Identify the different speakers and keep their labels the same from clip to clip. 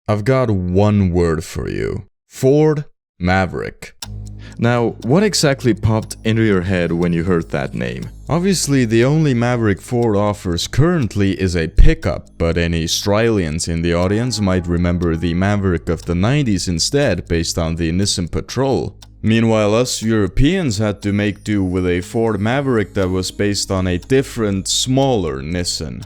Speaker 1: I've got one word for you. Ford Maverick. Now, what exactly popped into your head when you heard that name? Obviously, the only Maverick Ford offers currently is a pickup, but any Australians in the audience might remember the Maverick of the 90s instead, based on the Nissan Patrol. Meanwhile, us Europeans had to make do with a Ford Maverick that was based on a different, smaller Nissan.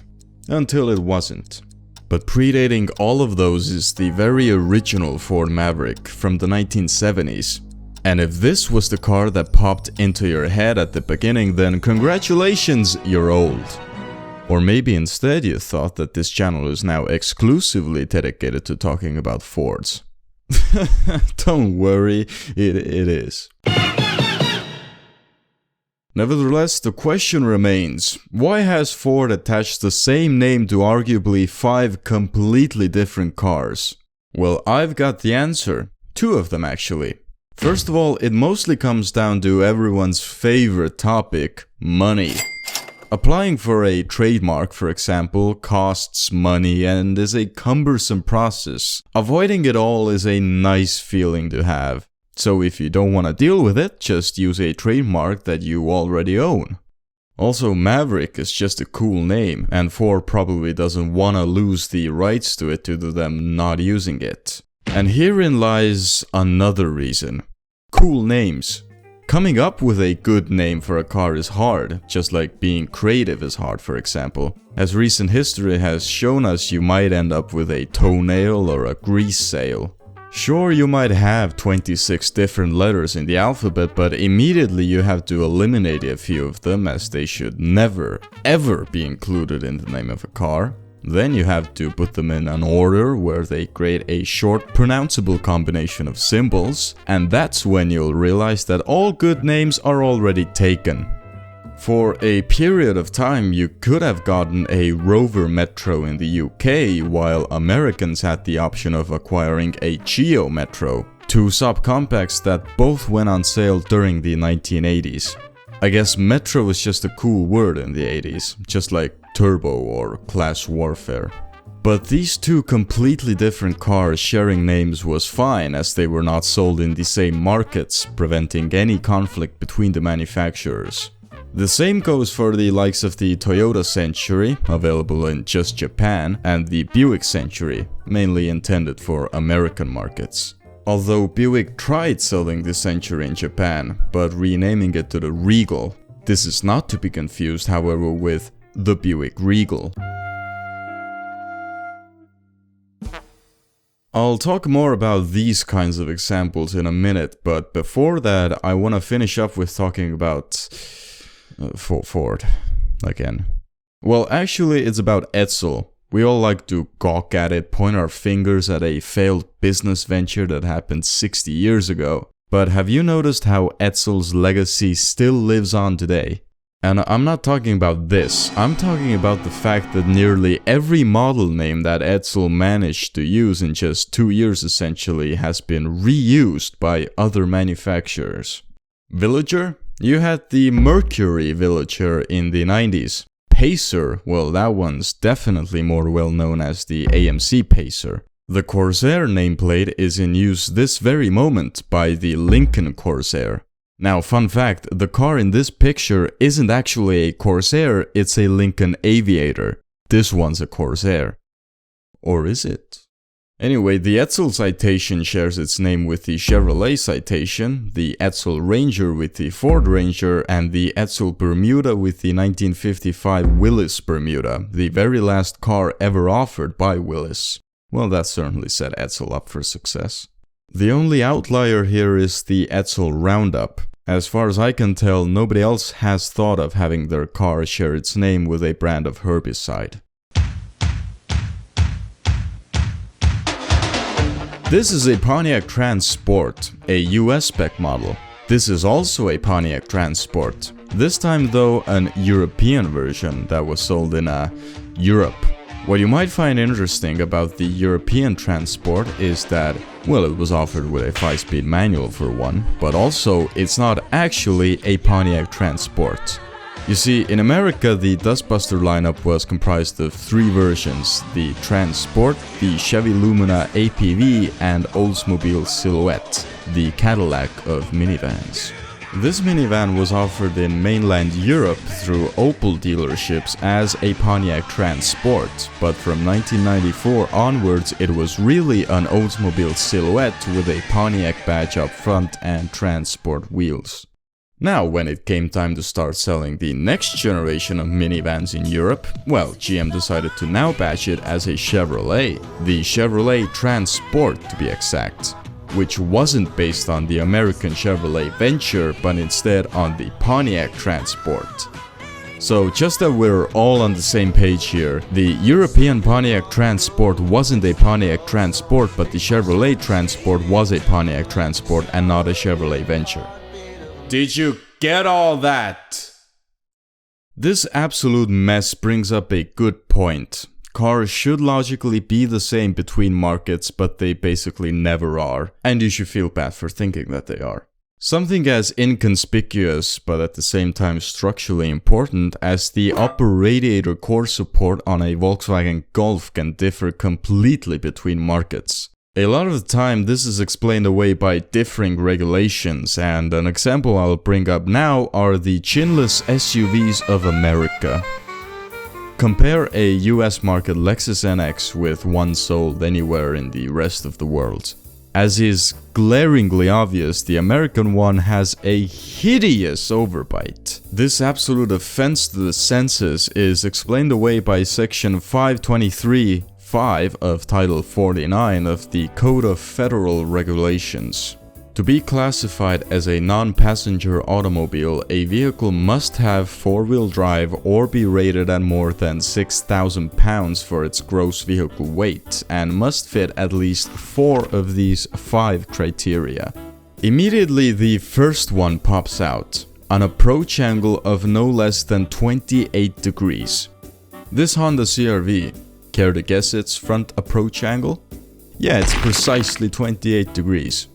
Speaker 1: Until it wasn't. But predating all of those is the very original Ford Maverick from the 1970s. And if this was the car that popped into your head at the beginning, then congratulations, you're old. Or maybe instead you thought that this channel is now exclusively dedicated to talking about Fords. Don't worry, it is. Nevertheless, the question remains, why has Ford attached the same name to arguably 5 completely different cars? Well, I've got the answer. 2 of them actually. First of all, it mostly comes down to everyone's favorite topic, money. Applying for a trademark, for example, costs money and is a cumbersome process. Avoiding it all is a nice feeling to have. So if you don't want to deal with it, just use a trademark that you already own. Also, Maverick is just a cool name, and Ford probably doesn't want to lose the rights to it due to them not using it. And herein lies another reason. Cool names. Coming up with a good name for a car is hard, just like being creative is hard, for example. As recent history has shown us, you might end up with a toenail or a grease sail. Sure, you might have 26 different letters in the alphabet, but immediately you have to eliminate a few of them, as they should never, ever be included in the name of a car. Then you have to put them in an order where they create a short, pronounceable combination of symbols, and that's when you'll realize that all good names are already taken. For a period of time, you could have gotten a Rover Metro in the UK, while Americans had the option of acquiring a Geo Metro, 2 subcompacts that both went on sale during the 1980s. I guess Metro is just a cool word in the 80s, just like turbo or class warfare. But these 2 completely different cars sharing names was fine, as they were not sold in the same markets, preventing any conflict between the manufacturers. The same goes for the likes of the Toyota Century, available in just Japan, and the Buick Century, mainly intended for American markets. Although Buick tried selling the Century in Japan, but renaming it to the Regal. This is not to be confused, however, with the Buick Regal. I'll talk more about these kinds of examples in a minute, but before that, I want to finish up with talking about Ford again. Well, actually, it's about Etel. We all like to gawk at it, point our fingers at a failed business venture that happened 60 years ago. But have you noticed how Etel's legacy still lives on today? And I'm not talking about this, I'm talking about the fact that nearly every model name that Etel managed to use in just 2 years essentially has been reused by other manufacturers. Villager? You had the Mercury Villager in the 90s. Pacer, well, that one's definitely more well known as the AMC Pacer. The Corsair nameplate is in use this very moment by the Lincoln Corsair. Now, fun fact, the car in this picture isn't actually a Corsair, it's a Lincoln Aviator. This one's a Corsair. Or is it? Anyway, the Etel Citation shares its name with the Chevrolet Citation, the Etel Ranger with the Ford Ranger, and the Etel Bermuda with the 1955 Willys Bermuda, the very last car ever offered by Willys. Well, that certainly set Etel up for success. The only outlier here is the Etel Roundup. As far as I can tell, nobody else has thought of having their car share its name with a brand of herbicide. This is a Pontiac Transport, a US spec model. This is also a Pontiac Transport. This time though, an European version that was sold in Europe. What you might find interesting about the European Transport is that, well, it was offered with a 5-speed manual for one, but also it's not actually a Pontiac Transport. You see, in America, the Dustbuster lineup was comprised of 3 versions: the Transport, the Chevy Lumina APV, and Oldsmobile Silhouette, the Cadillac of minivans. This minivan was offered in mainland Europe through Opel dealerships as a Pontiac Transport, but from 1994 onwards it was really an Oldsmobile Silhouette with a Pontiac badge up front and Transport wheels. Now, when it came time to start selling the next generation of minivans in Europe, well, GM decided to now badge it as a Chevrolet, the Chevrolet Transport to be exact, which wasn't based on the American Chevrolet Venture, but instead on the Pontiac Transport. So just that we're all on the same page here, the European Pontiac Transport wasn't a Pontiac Transport, but the Chevrolet Transport was a Pontiac Transport and not a Chevrolet Venture. Did you get all that? This absolute mess brings up a good point. Cars should logically be the same between markets, but they basically never are, and you should feel bad for thinking that they are. Something as inconspicuous, but at the same time structurally important, as the upper radiator core support on a Volkswagen Golf can differ completely between markets. A lot of the time this is explained away by differing regulations, and an example I'll bring up now are the chinless SUVs of America. Compare a US market Lexus NX with one sold anywhere in the rest of the world. As is glaringly obvious, the American one has a hideous overbite. This absolute offense to the senses is explained away by section 523. 5 of Title 49 of the Code of Federal Regulations. To be classified as a non-passenger automobile, a vehicle must have 4-wheel drive or be rated at more than 6,000 pounds for its gross vehicle weight, and must fit at least 4 of these 5 criteria. Immediately the first one pops out: an approach angle of no less than 28 degrees. This Honda CR-V, care to guess its front approach angle? Yeah, it's precisely 28 degrees.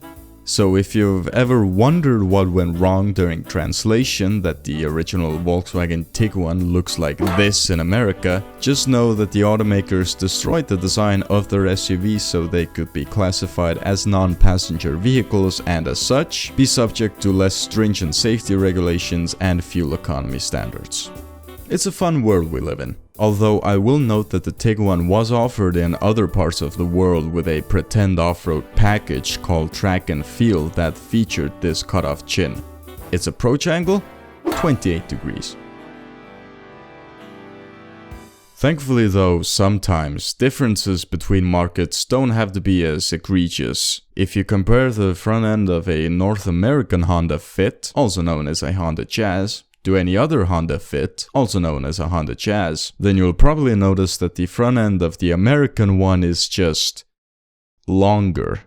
Speaker 1: So if you've ever wondered what went wrong during translation, that the original Volkswagen Tiguan looks like this in America, just know that the automakers destroyed the design of their SUVs so they could be classified as non-passenger vehicles and as such, be subject to less stringent safety regulations and fuel economy standards. It's a fun world we live in. Although I will note that the Tiguan was offered in other parts of the world with a pretend off-road package called Track and Feel that featured this cutoff chin. Its approach angle? 28 degrees. Thankfully though, sometimes differences between markets don't have to be as egregious. If you compare the front end of a North American Honda Fit, also known as a Honda Jazz, to any other Honda Fit, also known as a Honda Jazz, then you'll probably notice that the front end of the American one is just longer.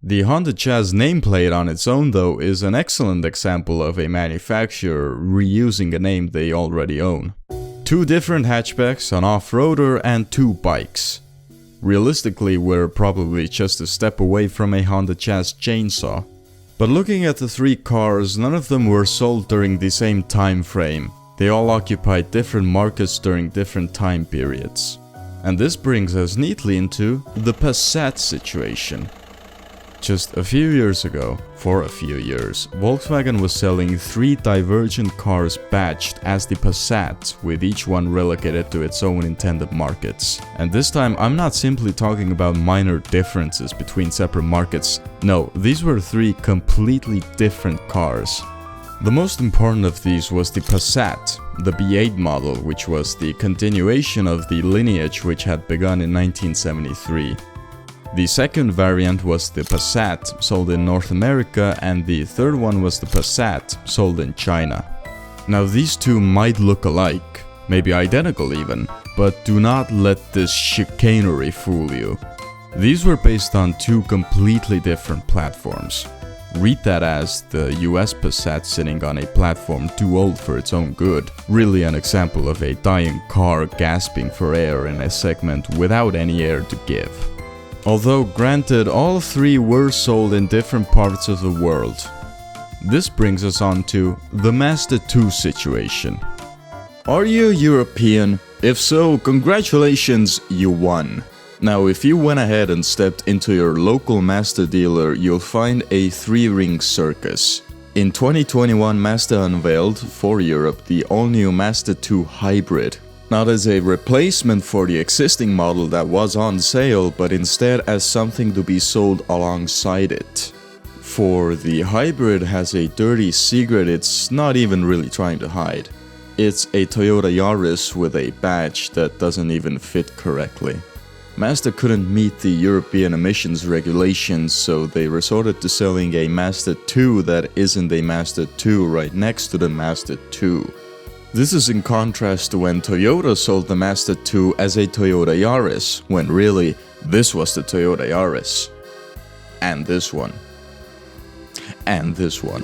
Speaker 1: The Honda Jazz nameplate on its own though is an excellent example of a manufacturer reusing a name they already own. 2 different hatchbacks, an off-roader, and 2 bikes. Realistically, we're probably just a step away from a Honda Jazz chainsaw. But looking at the 3 cars, none of them were sold during the same time frame. They all occupied different markets during different time periods. And this brings us neatly into the Passat situation. Just a few years ago, for a few years, Volkswagen was selling 3 divergent cars badged as the Passat, with each one relegated to its own intended markets. And this time I'm not simply talking about minor differences between separate markets. No, these were 3 completely different cars. The most important of these was the Passat, the B8 model, which was the continuation of the lineage which had begun in 1973. The second variant was the Passat, sold in North America, and the third one was the Passat, sold in China. Now these 2 might look alike, maybe identical even, but do not let this chicanery fool you. These were based on 2 completely different platforms. Read that as the US Passat sitting on a platform too old for its own good, really an example of a dying car gasping for air in a segment without any air to give. Although granted, all 3 were sold in different parts of the world. This brings us on to the Mazda 2 situation. Are you European? If so, congratulations, you won. Now, if you went ahead and stepped into your local Mazda dealer, you'll find a three-ring circus. In 2021, Mazda unveiled, for Europe, the all-new Mazda 2 Hybrid. Not as a replacement for the existing model that was on sale, but instead as something to be sold alongside it. For the Hybrid has a dirty secret it's not even really trying to hide. It's a Toyota Yaris with a badge that doesn't even fit correctly. Mazda couldn't meet the European emissions regulations, so they resorted to selling a Mazda 2 that isn't a Mazda 2 right next to the Mazda 2. This is in contrast to when Toyota sold the Mazda 2 as a Toyota Yaris, when really, this was the Toyota Yaris. And this one. And this one.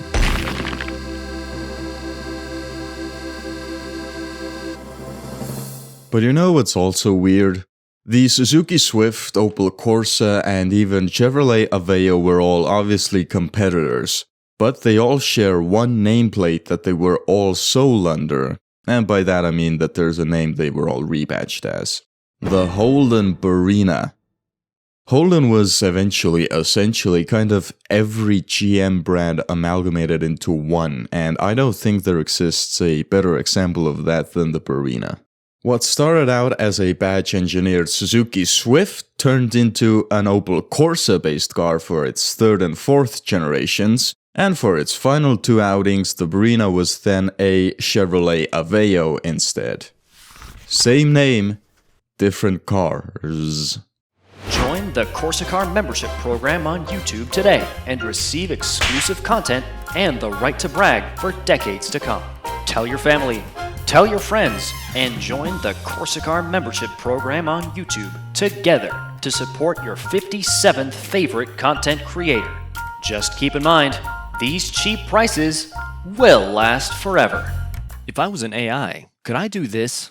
Speaker 1: But you know what's also weird? The Suzuki Swift, Opel Corsa, and even Chevrolet Aveo were all obviously competitors, but they all share one nameplate that they were all sold under, and by that I mean that there's a name they were all rebadged as. The Holden Bina. Holden was essentially kind of every GM brand amalgamated into one, and I don't think there exists a better example of that than the Bina. What started out as a badge-engineered Suzuki Swift turned into an Opel Corsa-based car for its third and fourth generations, and for its final two outings, the Bina was then a Chevrolet Aveo instead. Same name, different cars.
Speaker 2: Join the Corsicar membership program on YouTube today and receive exclusive content and the right to brag for decades to come. Tell your family, tell your friends, and join the Corsicar membership program on YouTube together to support your 57th favorite content creator. Just keep in mind, these cheap prices will last forever. If I was an AI, could I do this?